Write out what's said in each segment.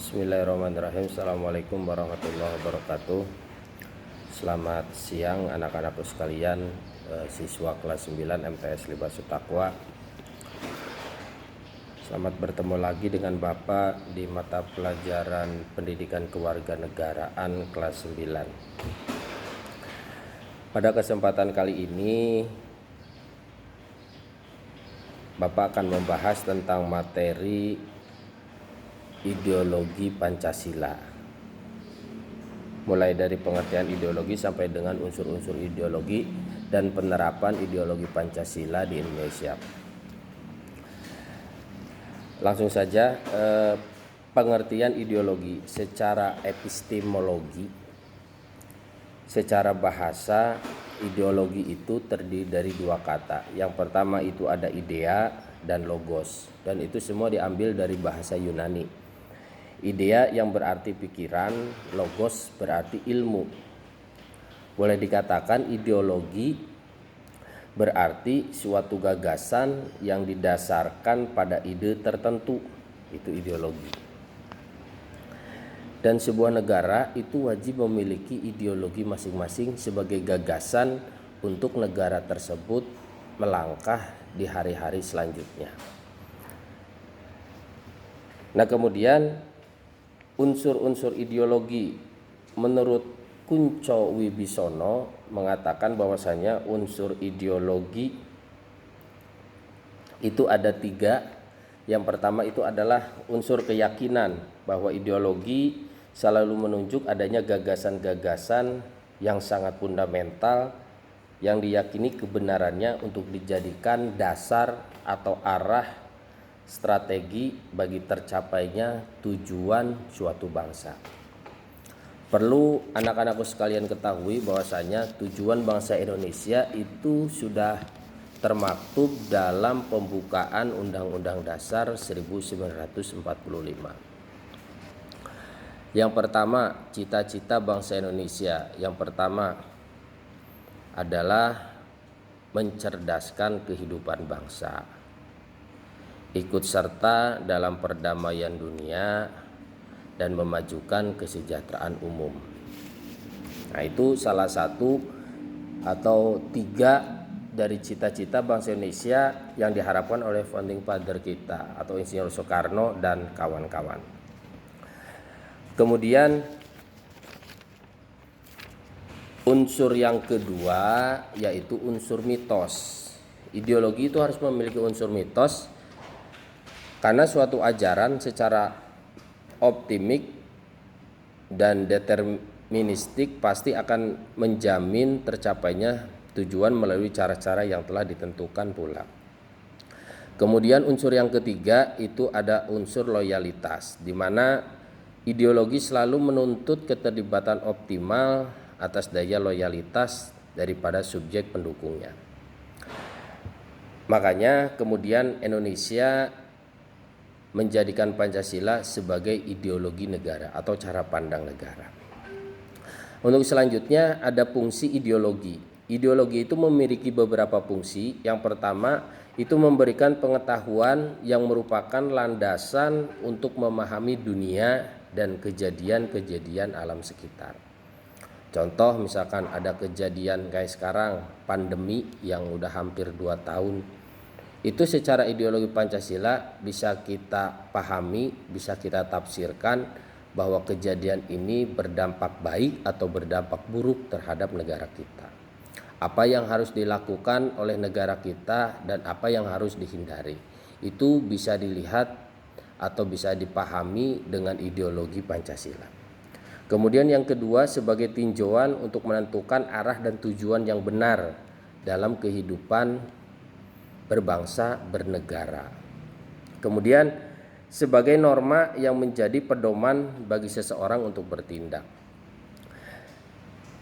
Bismillahirrahmanirrahim. Assalamualaikum warahmatullahi wabarakatuh. Selamat siang anak-anakku sekalian, siswa kelas 9 MTS Libasul Taqwa. Selamat bertemu lagi dengan Bapak di mata pelajaran Pendidikan Kewarganegaraan kelas 9. Pada kesempatan kali ini Bapak akan membahas tentang materi ideologi Pancasila, mulai dari pengertian ideologi sampai dengan unsur-unsur ideologi dan penerapan ideologi Pancasila di Indonesia. Langsung saja, pengertian ideologi secara epistemologi, secara bahasa, ideologi itu terdiri dari dua kata. Yang pertama itu ada idea dan logos, dan itu semua diambil dari bahasa Yunani. Idea yang berarti pikiran, logos berarti ilmu. Boleh dikatakan ideologi berarti suatu gagasan yang didasarkan pada ide tertentu, itu ideologi. Dan sebuah negara itu wajib memiliki ideologi masing-masing sebagai gagasan untuk negara tersebut melangkah di hari-hari selanjutnya. Nah, kemudian unsur-unsur ideologi menurut Kunco Wibisono mengatakan bahwasanya unsur ideologi itu ada tiga. Yang pertama itu adalah unsur keyakinan, bahwa ideologi selalu menunjuk adanya gagasan-gagasan yang sangat fundamental yang diyakini kebenarannya untuk dijadikan dasar atau arah strategi bagi tercapainya tujuan suatu bangsa. Perlu anak-anakku sekalian ketahui bahwasanya tujuan bangsa Indonesia itu sudah termaktub dalam pembukaan Undang-Undang Dasar 1945. Yang pertama, cita-cita bangsa Indonesia. Yang pertama adalah mencerdaskan kehidupan bangsa, ikut serta dalam perdamaian dunia, dan memajukan kesejahteraan umum. Nah, itu salah satu atau tiga dari cita-cita bangsa Indonesia yang diharapkan oleh founding father kita atau Insinyur Soekarno dan kawan-kawan. Kemudian unsur yang kedua yaitu unsur mitos. Ideologi itu harus memiliki unsur mitos, karena suatu ajaran secara optimik dan deterministik pasti akan menjamin tercapainya tujuan melalui cara-cara yang telah ditentukan pula. Kemudian unsur yang ketiga itu ada unsur loyalitas, di mana ideologi selalu menuntut keterlibatan optimal atas daya loyalitas daripada subjek pendukungnya. Makanya kemudian Indonesia menjadikan Pancasila sebagai ideologi negara atau cara pandang negara. Untuk selanjutnya ada fungsi ideologi. Ideologi itu memiliki beberapa fungsi. Yang pertama itu memberikan pengetahuan yang merupakan landasan untuk memahami dunia dan kejadian-kejadian alam sekitar. Contoh misalkan ada kejadian kayak sekarang pandemi yang udah hampir 2 tahun. Itu secara ideologi Pancasila bisa kita pahami, bisa kita tafsirkan bahwa kejadian ini berdampak baik atau berdampak buruk terhadap negara kita. Apa yang harus dilakukan oleh negara kita dan apa yang harus dihindari. Itu bisa dilihat atau bisa dipahami dengan ideologi Pancasila. Kemudian yang kedua sebagai tinjauan untuk menentukan arah dan tujuan yang benar dalam kehidupan berbangsa bernegara. Kemudian sebagai norma yang menjadi pedoman bagi seseorang untuk bertindak.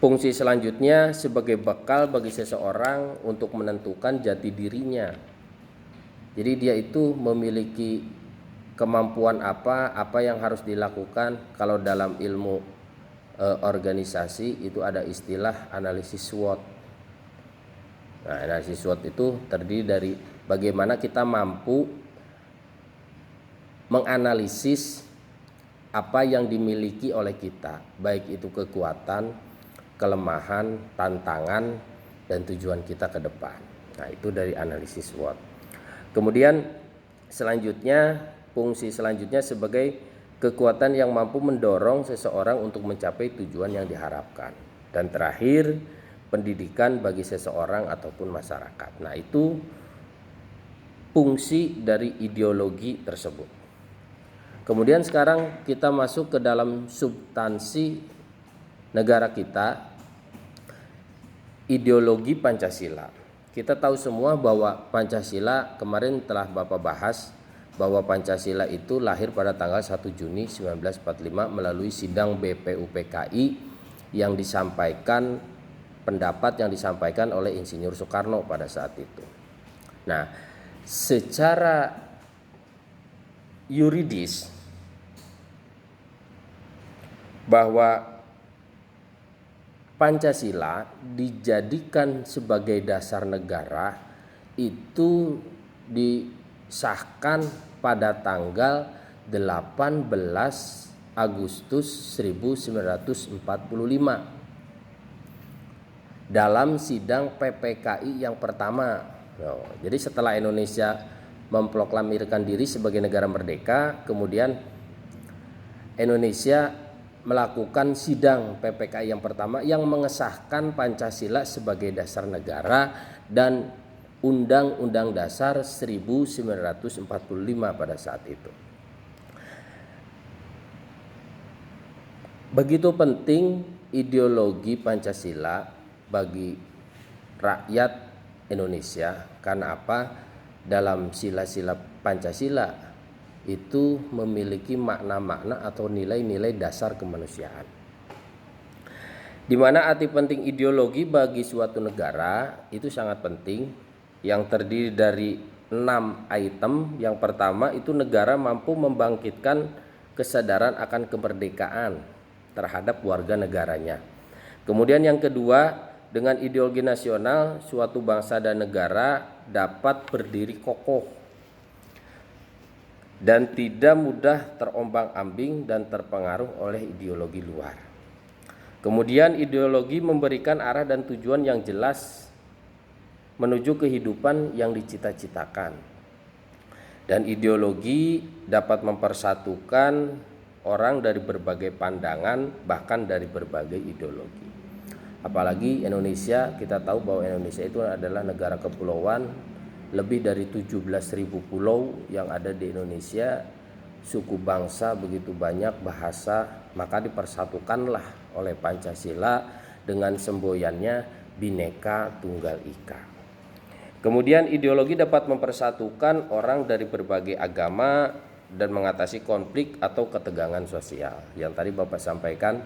Fungsi selanjutnya sebagai bekal bagi seseorang untuk menentukan jati dirinya. Jadi dia itu memiliki kemampuan apa yang harus dilakukan. Kalau dalam ilmu organisasi itu ada istilah analisis SWOT. Nah, analisis SWOT itu terdiri dari bagaimana kita mampu menganalisis apa yang dimiliki oleh kita, baik itu kekuatan, kelemahan, tantangan, dan tujuan kita ke depan. Nah, itu dari analisis SWOT. Kemudian selanjutnya, fungsi selanjutnya sebagai kekuatan yang mampu mendorong seseorang untuk mencapai tujuan yang diharapkan. Dan terakhir, pendidikan bagi seseorang ataupun masyarakat. Nah, itu fungsi dari ideologi tersebut. Kemudian sekarang kita masuk ke dalam substansi negara kita, ideologi Pancasila. Kita tahu semua bahwa Pancasila kemarin telah Bapak bahas bahwa Pancasila itu lahir pada tanggal 1 Juni 1945 melalui sidang BPUPKI yang disampaikan pendapat yang disampaikan oleh Insinyur Soekarno pada saat itu. Nah, secara yuridis bahwa Pancasila dijadikan sebagai dasar negara itu disahkan pada tanggal 18 Agustus 1945 dalam sidang PPKI yang pertama. Jadi setelah Indonesia memproklamirkan diri sebagai negara merdeka, kemudian Indonesia melakukan sidang PPKI yang pertama yang mengesahkan Pancasila sebagai dasar negara dan Undang-Undang Dasar 1945 pada saat itu. Begitu penting ideologi Pancasila bagi rakyat Indonesia. Karena apa? Dalam sila-sila Pancasila itu memiliki makna-makna atau nilai-nilai dasar kemanusiaan. Di mana arti penting ideologi bagi suatu negara itu sangat penting, yang terdiri dari 6 item. Yang pertama itu negara mampu membangkitkan kesadaran akan kemerdekaan terhadap warga negaranya. Kemudian yang kedua, dengan ideologi nasional suatu bangsa dan negara dapat berdiri kokoh dan tidak mudah terombang-ambing dan terpengaruh oleh ideologi luar. Kemudian ideologi memberikan arah dan tujuan yang jelas menuju kehidupan yang dicita-citakan. Dan ideologi dapat mempersatukan orang dari berbagai pandangan, bahkan dari berbagai ideologi. Apalagi Indonesia, kita tahu bahwa Indonesia itu adalah negara kepulauan, lebih dari 17.000 pulau yang ada di Indonesia, suku bangsa begitu banyak, bahasa, maka dipersatukanlah oleh Pancasila dengan semboyannya Bhinneka Tunggal Ika. Kemudian ideologi dapat mempersatukan orang dari berbagai agama dan mengatasi konflik atau ketegangan sosial. Yang tadi Bapak sampaikan,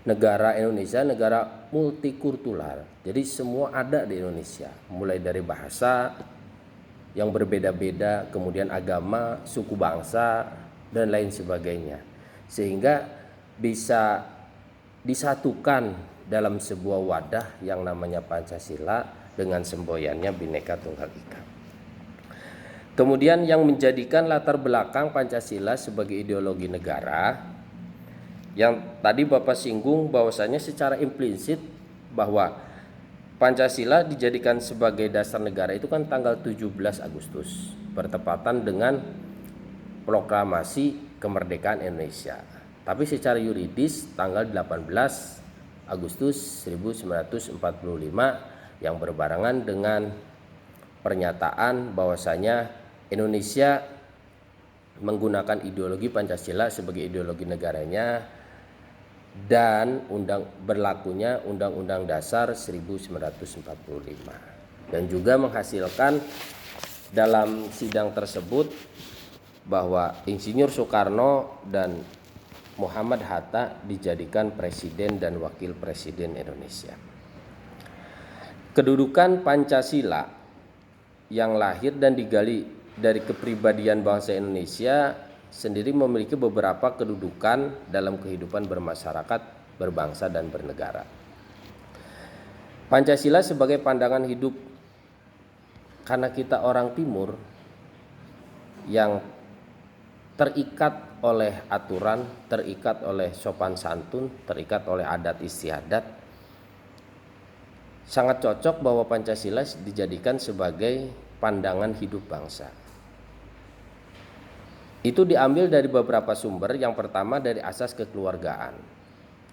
negara Indonesia negara multikultural. Jadi semua ada di Indonesia, mulai dari bahasa yang berbeda-beda, kemudian agama, suku bangsa, dan lain sebagainya. Sehingga bisa disatukan dalam sebuah wadah yang namanya Pancasila dengan semboyannya Bhinneka Tunggal Ika. Kemudian yang menjadikan latar belakang Pancasila sebagai ideologi negara, yang tadi Bapak singgung bahwasanya secara implisit bahwa Pancasila dijadikan sebagai dasar negara itu kan tanggal 17 Agustus bertepatan dengan proklamasi kemerdekaan Indonesia. Tapi secara yuridis tanggal 18 Agustus 1945 yang berbarengan dengan pernyataan bahwasanya Indonesia menggunakan ideologi Pancasila sebagai ideologi negaranya dan berlakunya Undang-Undang Dasar 1945, dan juga menghasilkan dalam sidang tersebut bahwa Insinyur Soekarno dan Muhammad Hatta dijadikan presiden dan wakil presiden Indonesia. Kedudukan Pancasila yang lahir dan digali dari kepribadian bangsa Indonesia sendiri memiliki beberapa kedudukan dalam kehidupan bermasyarakat, berbangsa, dan bernegara. Pancasila sebagai pandangan hidup, karena kita orang Timur yang terikat oleh aturan, terikat oleh sopan santun, terikat oleh adat istiadat. Sangat cocok bahwa Pancasila dijadikan sebagai pandangan hidup bangsa. Itu diambil dari beberapa sumber. Yang pertama dari asas kekeluargaan.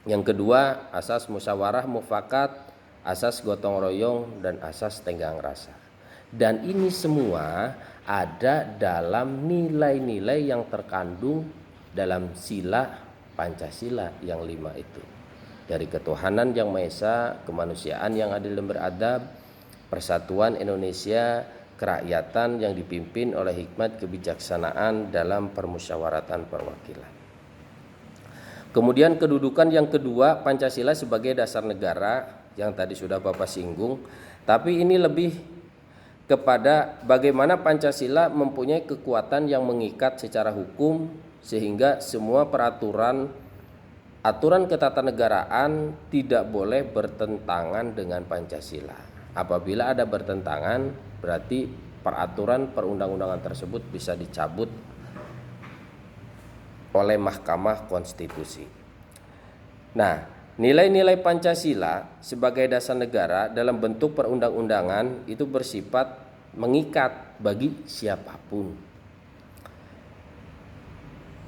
Yang kedua asas musyawarah mufakat, asas gotong royong, dan asas tenggang rasa. Dan ini semua ada dalam nilai-nilai yang terkandung dalam sila Pancasila yang 5 itu. Dari ketuhanan yang Maha Esa, kemanusiaan yang adil dan beradab, persatuan Indonesia, kerakyatan yang dipimpin oleh hikmat kebijaksanaan dalam permusyawaratan perwakilan. Kemudian kedudukan yang kedua, Pancasila sebagai dasar negara yang tadi sudah Bapak singgung, tapi ini lebih kepada bagaimana Pancasila mempunyai kekuatan yang mengikat secara hukum sehingga semua aturan ketatanegaraan tidak boleh bertentangan dengan Pancasila. Apabila ada bertentangan, berarti peraturan perundang-undangan tersebut bisa dicabut oleh Mahkamah Konstitusi. Nah, nilai-nilai Pancasila sebagai dasar negara dalam bentuk perundang-undangan itu bersifat mengikat bagi siapapun.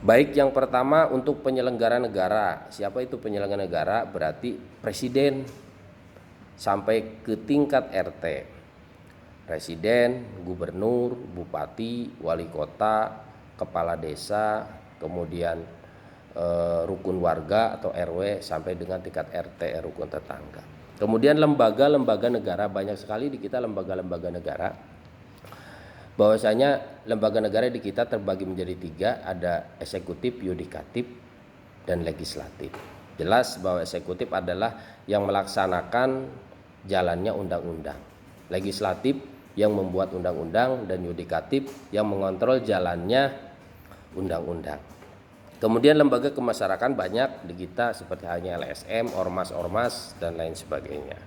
Baik yang pertama untuk penyelenggara negara. Siapa itu penyelenggara negara? Berarti presiden sampai ke tingkat RT. Presiden, gubernur, bupati, wali kota, kepala desa, kemudian rukun warga atau RW sampai dengan tingkat RT, rukun tetangga. Kemudian lembaga-lembaga negara, banyak sekali di kita lembaga-lembaga negara. Bahwasanya lembaga negara di kita terbagi menjadi 3, ada eksekutif, yudikatif, dan legislatif. Jelas bahwa eksekutif adalah yang melaksanakan jalannya undang-undang. Legislatif yang membuat undang-undang, dan yudikatif yang mengontrol jalannya undang-undang. Kemudian lembaga kemasyarakatan banyak di kita seperti halnya LSM, ormas-ormas, dan lain sebagainya.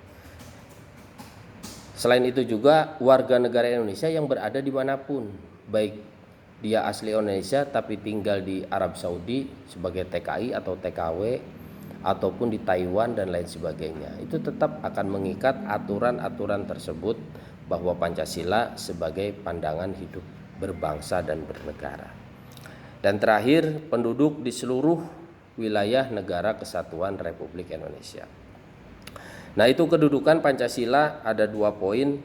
Selain itu juga warga negara Indonesia yang berada dimanapun, baik dia asli Indonesia tapi tinggal di Arab Saudi sebagai TKI atau TKW, ataupun di Taiwan dan lain sebagainya, itu tetap akan mengikat aturan-aturan tersebut bahwa Pancasila sebagai pandangan hidup berbangsa dan bernegara. Dan terakhir, penduduk di seluruh wilayah negara kesatuan Republik Indonesia. Nah, itu kedudukan Pancasila, ada 2 poin.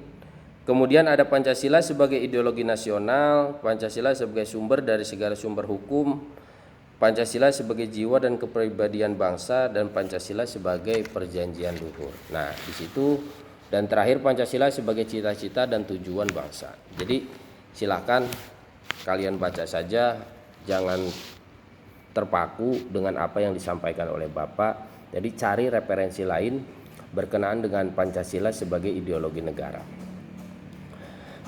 Kemudian ada Pancasila sebagai ideologi nasional, Pancasila sebagai sumber dari segala sumber hukum, Pancasila sebagai jiwa dan kepribadian bangsa, dan Pancasila sebagai perjanjian luhur. Nah, di situ, dan terakhir Pancasila sebagai cita-cita dan tujuan bangsa. Jadi silakan kalian baca saja, jangan terpaku dengan apa yang disampaikan oleh Bapak. Jadi cari referensi lain berkenaan dengan Pancasila sebagai ideologi negara.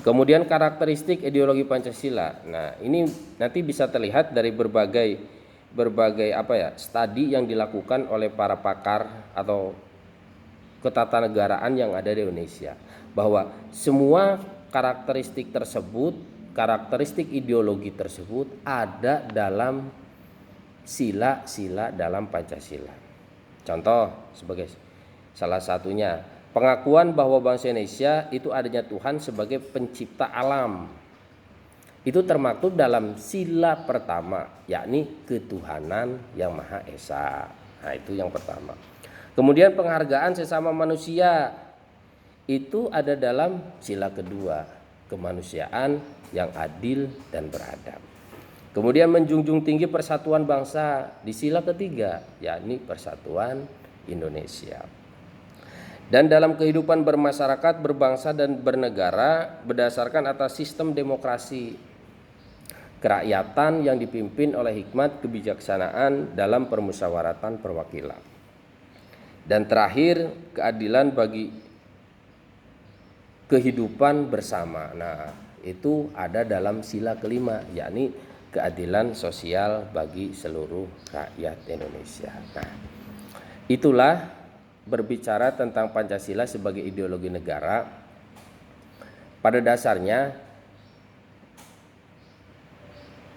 Kemudian karakteristik ideologi Pancasila. Nah, ini nanti bisa terlihat dari berbagai studi yang dilakukan oleh para pakar atau ketatanegaraan yang ada di Indonesia, bahwa semua karakteristik tersebut, karakteristik ideologi tersebut ada dalam sila-sila dalam Pancasila. Contoh sebagai salah satunya, pengakuan bahwa bangsa Indonesia itu adanya Tuhan sebagai pencipta alam. Itu termaktub dalam sila pertama, yakni ketuhanan yang Maha Esa. Nah, itu yang pertama. Kemudian penghargaan sesama manusia itu ada dalam sila kedua, kemanusiaan yang adil dan beradab. Kemudian menjunjung tinggi persatuan bangsa di sila ketiga, yakni persatuan Indonesia. Dan dalam kehidupan bermasyarakat, berbangsa, dan bernegara berdasarkan atas sistem demokrasi, kerakyatan yang dipimpin oleh hikmat kebijaksanaan dalam permusyawaratan perwakilan. Dan terakhir, keadilan bagi kehidupan bersama. Nah, itu ada dalam sila kelima, yakni keadilan sosial bagi seluruh rakyat Indonesia. Nah, itulah berbicara tentang Pancasila sebagai ideologi negara. Pada dasarnya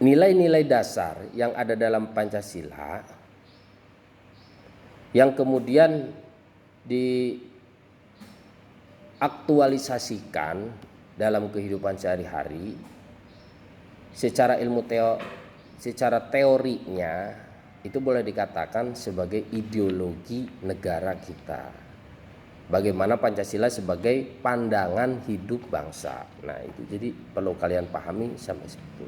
nilai-nilai dasar yang ada dalam Pancasila yang kemudian diaktualisasikan dalam kehidupan sehari-hari secara secara teorinya itu boleh dikatakan sebagai ideologi negara kita. Bagaimana Pancasila sebagai pandangan hidup bangsa. Nah, itu jadi perlu kalian pahami sampai situ.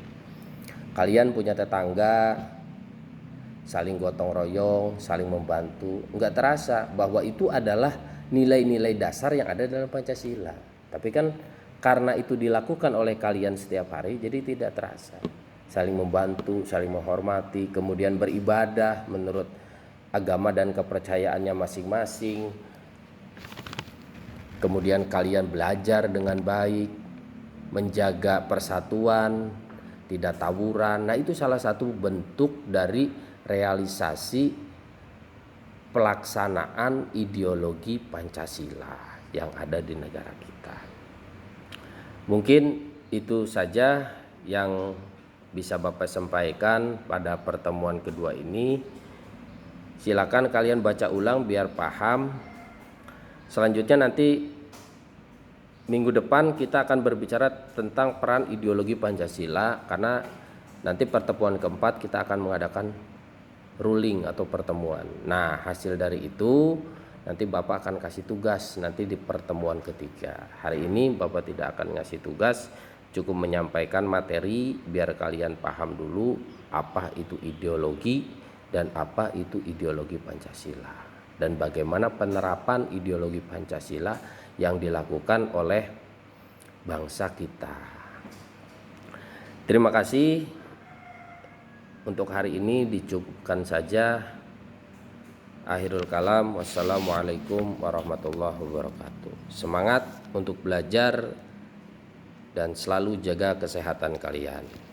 Kalian punya tetangga, saling gotong royong, saling membantu, enggak terasa bahwa itu adalah nilai-nilai dasar yang ada dalam Pancasila. Tapi kan karena itu dilakukan oleh kalian setiap hari, jadi tidak terasa. Saling membantu, saling menghormati, kemudian beribadah menurut agama dan kepercayaannya masing-masing. Kemudian kalian belajar dengan baik, menjaga persatuan, tidak tawuran. Nah, itu salah satu bentuk dari realisasi pelaksanaan ideologi Pancasila yang ada di negara kita. Mungkin itu saja yang bisa Bapak sampaikan pada pertemuan kedua ini. Silakan kalian baca ulang biar paham. Selanjutnya nanti minggu depan kita akan berbicara tentang peran ideologi Pancasila, karena nanti pertemuan keempat kita akan mengadakan ruling atau pertemuan. Nah, hasil dari itu nanti Bapak akan kasih tugas nanti di pertemuan ketiga. Hari ini Bapak tidak akan ngasih tugas, cukup menyampaikan materi biar kalian paham dulu apa itu ideologi dan apa itu ideologi Pancasila, dan bagaimana penerapan ideologi Pancasila yang dilakukan oleh bangsa kita. Terima kasih. Untuk hari ini dicukupkan saja. Akhirul kalam. Wassalamualaikum warahmatullahi wabarakatuh. Semangat untuk belajar dan selalu jaga kesehatan kalian.